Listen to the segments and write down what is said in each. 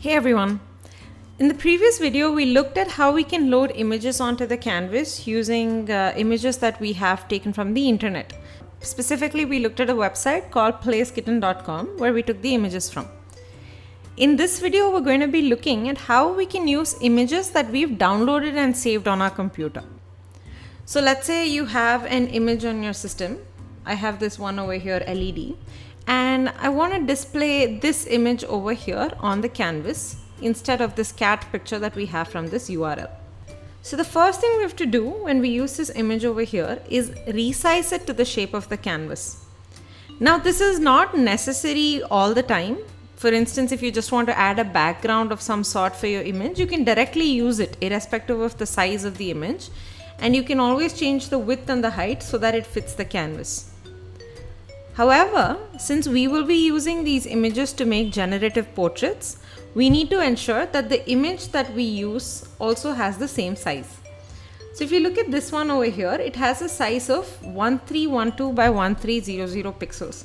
Hey everyone! In the previous video, we looked at how we can load images onto the canvas using images that we have taken from the internet. Specifically, we looked at a website called placekitten.com where we took the images from. In this video, we're going to be looking at how we can use images that we've downloaded and saved on our computer. So let's say you have an image on your system. I have this one over here, LED. And I want to display this image over here on the canvas instead of this cat picture that we have from this URL. So the first thing we have to do when we use this image over here is resize it to the shape of the canvas. Now this is not necessary all the time. For instance, if you just want to add a background of some sort for your image, you can directly use it irrespective of the size of the image, and you can always change the width and the height so that it fits the canvas. However, since we will be using these images to make generative portraits, we need to ensure that the image that we use also has the same size. So if you look at this one over here, it has a size of 1312 by 1300 pixels.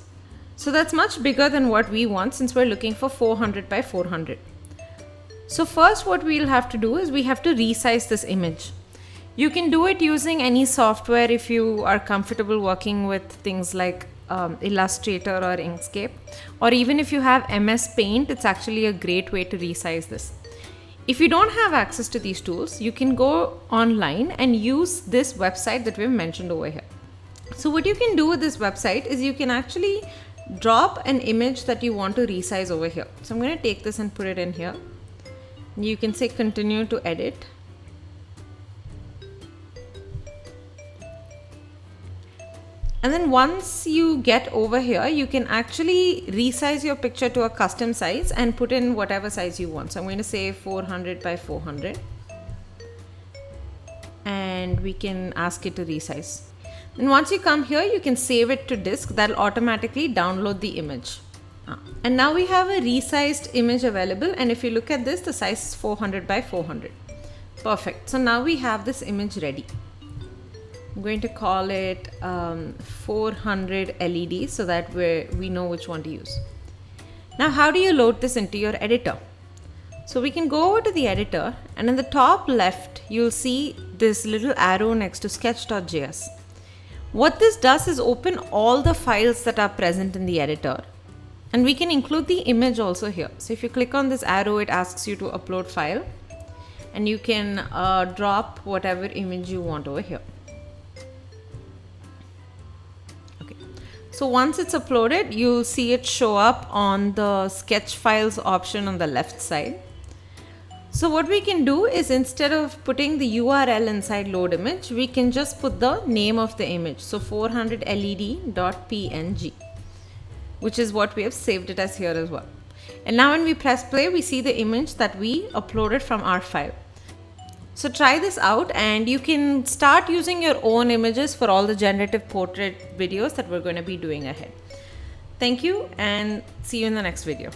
So that's much bigger than what we want since we're looking for 400 by 400. So first what we'll have to do is we have to resize this image. You can do it using any software if you are comfortable working with things like Illustrator or Inkscape, or even if you have MS Paint, it's actually a great way to resize this. If you don't have access to these tools, you can go online and use this website that we've mentioned over here. So what you can do with this website is you can actually drop an image that you want to resize over here. So I'm going to take this and put it in here. You can say continue to edit. And then once you get over here, you can actually resize your picture to a custom size and put in whatever size you want. So I'm going to say 400 by 400. And we can ask it to resize. And once you come here, you can save it to disk. That'll automatically download the image. And now we have a resized image available. And if you look at this, the size is 400 by 400. Perfect. So now we have this image ready. I'm going to call it 400 LED so that we know which one to use. Now, how do you load this into your editor? So we can go over to the editor, and in the top left, you'll see this little arrow next to sketch.js. What this does is open all the files that are present in the editor, and we can include the image also here. So if you click on this arrow, it asks you to upload file, and you can drop whatever image you want over here. So once it's uploaded, you'll see it show up on the sketch files option on the left side. So what we can do is instead of putting the URL inside load image, we can just put the name of the image. So 400led.png, which is what we have saved it as here as well. And now when we press play, we see the image that we uploaded from our file. So try this out and you can start using your own images for all the generative portrait videos that we're going to be doing ahead. Thank you and see you in the next video.